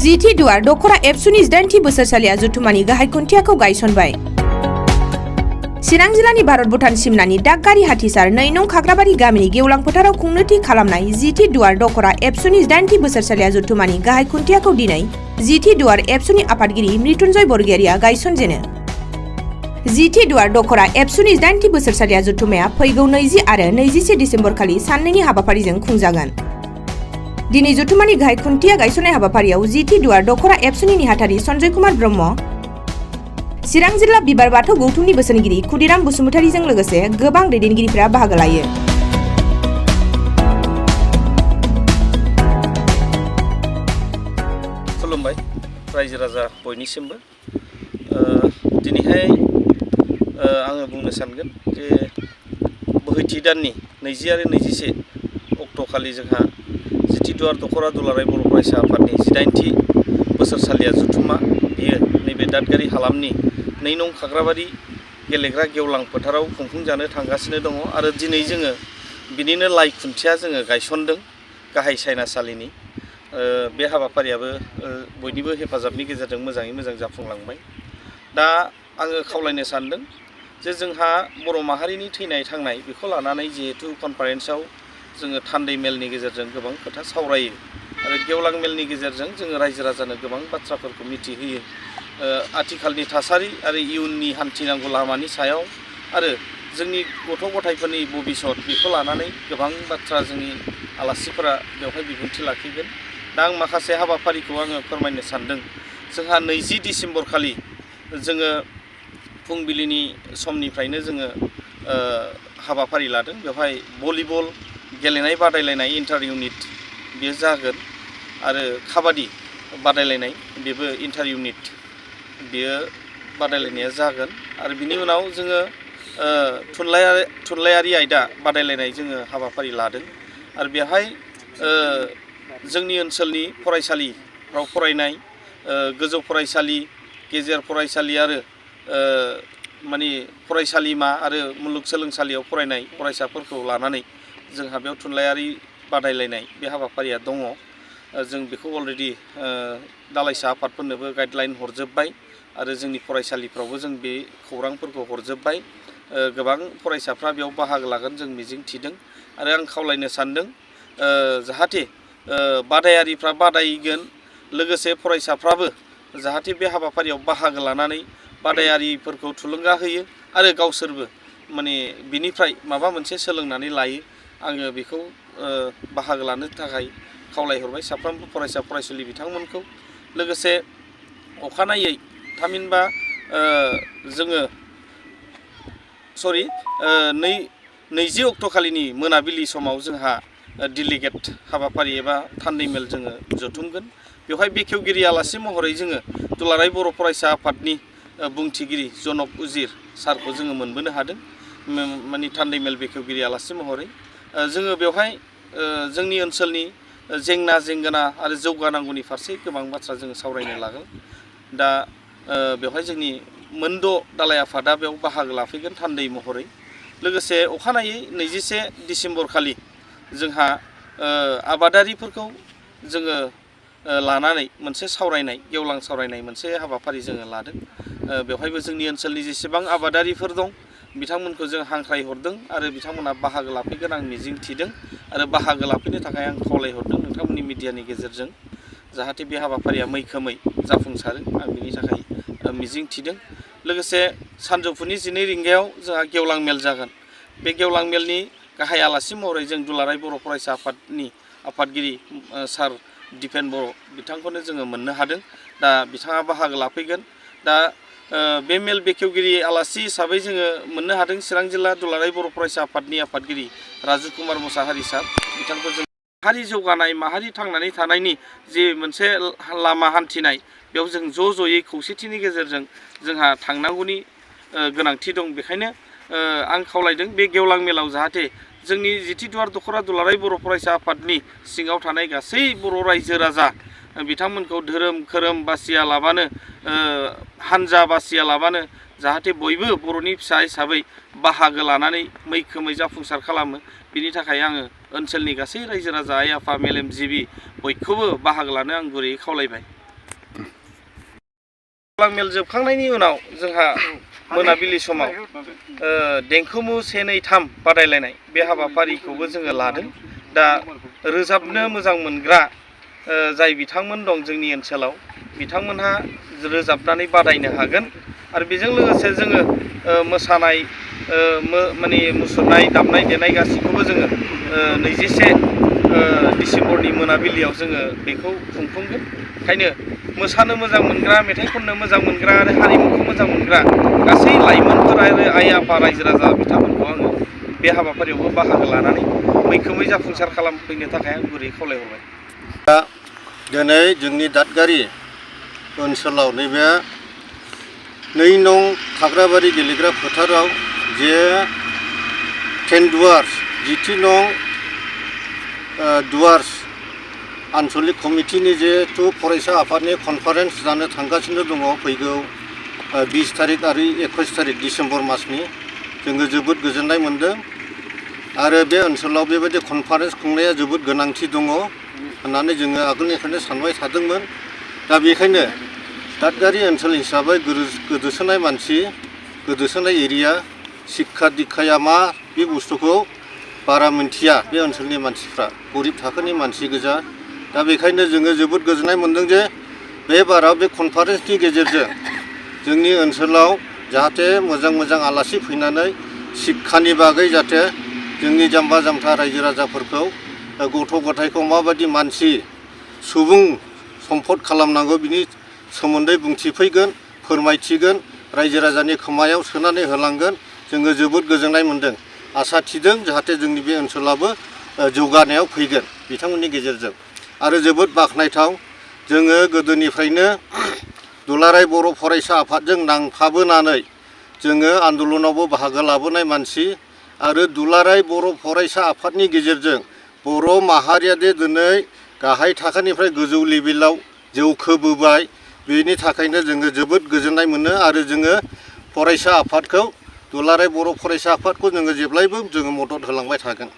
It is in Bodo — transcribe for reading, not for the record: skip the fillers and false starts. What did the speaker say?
जिथि दुवार दखरा एबसुनि 8थि बोसोरसालिया जुथुमानि गाहाय खुन्थियाखौ गायसनबाय। चिरां जिल्लानि भारत भुटान सिमनानि दागगारि हाथिसार 2 नं खाग्राबारि गामिनि गेवलां फोथाराव खुंनो थि खालामनाय जिथि दुवार दखरा एबसुनि 8थि बोसोरसालिया जुथुमानि गाहाय खुन्थियाखौ दिनै जिथि दुवार एबसुनि आफादगिरि मृत्युंजय बरगयारिया गायसनजेनो। जिथि दुवार दखरा एबसुनि 8थि बोसोरसालिया जुथुमाया फैगौ 20 आरो 21 डिसेम्बर खालि साननैनि हाबाफारिजों खुंजागोन। दिनै जुथुमानि गाहाय खुन्थिया गायसननाय हाबाफारियाव जिथि दुवार दखरा एबसुनि नेहाथारि सन्जय कुमार ब्रह्म, चिरां जिल्ला बिबार बाथौ गौथुमनि बोसोनगिरि खुदिराम बसुमतारीजों लोगोसे गोबां दैदेनगिरिफोरा बाहागो लायो। खुलुमबाय रायजो राजा बयनिसिमबो। दिनैहाय आङो बुंनो सानगोन जे बोहैथि दाननि 20 आरो 21 अक्ट'खालि जोंहा जिथि दुवार दखरा दुलाराय बर' फरायसा आफादनि 18थि बोसोरसालिया जुथुमा बियो नैबे दादगारि हालामनि 2 नं खाग्राबारि गेलेग्रा गेवलां फोथाराव खुंफुंजानो थांगासिनो दङ आरो दिनै जोङो बिनिनो लाइ खुन्थिया जोङो गायसनदों गाहाय सायनासालिनि। बे हाबाफारियाबो बयनिबो हेफाजाबनि गेजेरजों मोजाङै मोजां जाफुंलांबाय। दा आङो खावलायनो सानदों जे जोंहा बर' माहारिनि थैनाय थांनाय बेखौ लानानै जिहेतु कनफारेन्सआव जोङो थान्दै मेलनि गेजेरजों गोबां खोथा सावरायो आरो गेवलां मेलनि गेजेरजों जोङो रायजो राजानो गोबां बाथ्राफोरखौ मिथिहोयो। आथिखालनि थासारि आरो इयुननि हान्थिनांगौ लामानि सायाव आरो जोंनि गथ' गथायफोरनि भबिसत बेखौ लानानै गोबां बाथ्रा जोंनि आलासिफोरा बेवहाय बिबुंथि लाखिगोन। दा आं माखासे हाबाफारिखौ आङो फोरमायनो सानदों। जोंहा 20 डिसेम्बर खालि जोङो फुंबिलिनि समनिफ्रायनो जोङो हाबाफारि लादों। बेवहाय भलिबल गेलेनाय बादायलायनाय इन्टार इउनिट बेयो जागोन आरो काबादि बादायलायनाय बेबो इन्टार इउनिट बेयो बादायलायनाया जागोन आरो बिनि उनाव जोङो थुनलाइयारि आयदा बादायलायनाय जोङो हाबाफारि लादों आरो बेवहाय जोंनि ओनसोलनि फरायसालिफ्राव फरायनाय गोजौ फरायसालि, गेजेर फरायसालि आरो माने फरायसालिमा आरो मुलुगसोलोंसालियाव फरायनाय फरायसाफोरखौ लानानै जोंहा बेयाव थुनलाइयारि बादायलायनाय बे हाबाफारिया दङ। जों बेखौ अलरेडि दालाइसा आफादफोरनोबो गाइडलाइन हरजोब्बाय आरो जोंनि फरायसालिफ्रावबो जों बे खौरांफोरखौ हरजोब्बाय। गोबां फरायसाफ्रा बेयाव बाहागो लागोन जों मिजिं थिदों आरो आं खावलायनो सानदों जाहाथे बादायारिफ्रा बादायगोन लोगोसे फरायसाफ्राबो जाहाथे बे हाबाफारियाव बाहागो लानानै बादायारिफोरखौ थुलुंगा होयो आरो गावसोरबो माने बिनिफ्राय माबा मोनसे सोलोंनानै लायो। आङो बेखौ बाहागो लानो थाखाय खावलायहरबाय साफ्रोमबो फरायसा फरायसुलि बिथांमोनखौ। लोगोसे अखानायै थामहिनबा जोङो 20 अक्ट'खालिनि मोनाबिलि समाव जोंहा डेलिगेट हाबाफारि एबा थान्दै मेल जोङो जथुमगोन। बेवहाय बेखेवगिरि आलासि महरै जोङो दुलाराय बर' फरायसा आफादनि बुंथिगिरि जनक उजिर सारखौ जोङो मोनबोनो हादों माने थान्दै मेल बेखेवगिरि आलासि महरै। जोङो बेवहाय जोंनि ओनसोलनि जेंना जेंगोना आरो जौगानांगौनि फारसे गोबां बाथ्रा जोङो सावरायनो लागोन। दा बेवहाय जोंनि मोनद' दालाइ आफादा बेयाव बाहागो लाफैगोन थान्दै महरै। लोगोसे अखानायै 21 डिसेम्बर खालि जोंहा आबादारिफोरखौ जोङो लानानै मोनसे सावरायनाय गेवलां सावरायनाय मोनसे हाबाफारि जोङो लादों। बेवहायबो जोंनि ओनसोलनि जेसेबां आबादारिफोर दं बिथांमोनखौ जों हांख्रायहरदों आरो बिथांमोना बाहागो लाफैगोन आं मिजिं थिदों आरो बाहागो लाफैनो थाखाय आं खावलायहरदों नोंथांमोननि मिडियानि गेजेरजों जाहाथे बे हाबाफारिया मैखोमै जाफुंसारो आं बिनि थाखाय मिजिं थिदों। लोगोसे सानजौफुनि 12 रिंगायाव जोंहा गेवलां मेल जागोन। बे गेवलां मेलनि गाहाय आलासि महरै जों दुलाराय बर' फरायसा आफादनि आफादगिरि सार दिपेन बर' बिथांखौनो जोङो मोननो हादों। दा बिथाङा बाहागो लाफैगोन। दा बे मेल बेखेवगिरि आलासि हिसाबै जोङो मोननो हादों चिरां जिल्ला दुलाराय बर' फरायसा आफादनि आफादगिरि राजु कुमार मुसाहारि सार बिथांखौ जों माहारि जौगानाय माहारि थांनानै थानायनि जि मोनसे लामा हान्थिनाय बेयाव जों ज' ज'यै खौसेथिनि गेजेरजों जोंहा थांनांगौनि गोनांथि दं। बेखायनो आं खावलायदों बे गेवलां मेलाव जाहाथे जोंनि जिथि दुवार दखरा दुलाराय बर' फरायसा आफादनि सिङाव थानाय गासै बर' रायजो राजा बिथांमोनखौ धोरोम खोरोम बासिया लाबानो हानजा बासिया लाबानो जाहाथे बयबो बर'नि फिसा हिसाबै बाहागो लानानै मैखोमै जाफुंसार खालामो। बिनि थाखाय आङो ओनसोलनि गासै रायजो राजा आइ आफा मेलेमजिबि बयखौबो बाहागो लानो आं गुरैयै खावलायबाय। मेल जोबखांनायनि उनाव जोंहा मोनाबिलि समाव देंखोमु 1, 2, 3 बादायलायनाय बे हाबाफारिखौबो जोङो लादों। दा रोजाबनो मोजां मोनग्रा जाय बिथांमोन दं जोंनि ओनसोलाव बिथांमोनहा रोजाबनानै बादायनो हागोन आरो बेजों लोगोसे जोङो मोसानाय माने मुसुरनाय दामनाय देनाय गासैखौबो जोङो 21 डिसेम्बरनि मोनाबिलियाव जोङो बेखौ खुंफुंगोन। ओंखायनो मोसानो मोजां मोनग्रा मेथाइ खननो मोजां मोनग्रा आरो हारिमुखौ मोजां मोनग्रा गासै लाइमोनफोर आरो आइ आफा रायजो राजा बिथांमोनखौ आङो बे हाबाफारियावबो बाहागो लानानै मैखोमै जाफुंसार खालामफैनो थाखाय आं गुरै खावलायहरबाय। दा दिनै जोंनि दादगारि ओनसोलाव नैबे 2 नं खाग्राबारि गेलेग्रा फोथाराव जे टेनडुवार्स जिथि नं डुवार्स आनसलिक कमिटिनि जिहेतु फरायसा आफादनि कनफारेन्स जानो थांगासिनो दङ फैगौ 20 तारिख आरो 21 तारिख डिसेम्बर मासनि जोङो जोबोद गोजोननाय मोन्दों आरो बे ओनसोलाव बेबायदि कनफारेन्स खुंनाया जोबोद गोनांथि दङ होननानै जोङो आगोलनिफ्रायनो सानबाय थादोंमोन। दा बेखायनो दादगारि ओनसोल हिसाबै गोदोसोनाय मानसि गोदोसोनाय एरिया शिक्षा दीक्षाया मा बे बुस्थुखौ बारा मिन्थिया बे ओनसोलनि मानसिफ्रा गरिब थाखोनि मानसि गोजा। दा बेखायनो जोङो जोबोद गोजोननाय मोन्दों जे बे बाराव बे कनफारेन्सनि गेजेरजों जोंनि ओनसोलाव जाहाथे मोजां मोजां आलासि फैनानै शिक्षानि बागै जाहाथे जोंनि जाम्बा जाम्था रायजो राजाफोरखौ गथ' गथायखौ माबायदि मानसि सुबुं सम्पद खालामनांगौ बिनि सोमोन्दै बुंथिफैगोन फोरमायथिगोन रायजो राजानि खोमायाव सोनानै होलांगोन। जोङो जोबोद गोजोननाय मोन्दों आसा थिदों जाहाथे जोंनि बे ओनसोलाबो जौगानायाव फैगोन बिथांमोननि गेजेरजों। आरो जोबोद बाख्नायथाव जोङो गोदोनिफ्रायनो दुलाराय बर' फरायसा आफादजों नांफाबोनानै जोङो आन्दलनावबो बाहागो लाबोनाय मानसि आरो दुलाराय बर' फरायसा आफादनि गेजेरजों बर' माहारिया दे दिनै गाहाय थाखोनिफ्राय गोजौ लेभेलाव जौखोबोबाय बेनि थाखायनो जोङो जोबोद गोजोननाय मोनो आरो जोङो फरायसा आफादखौ दुलाराय बर' फरायसा आफादखौ जोङो जेब्लायबो जोङो मदद होलांबाय थागोन।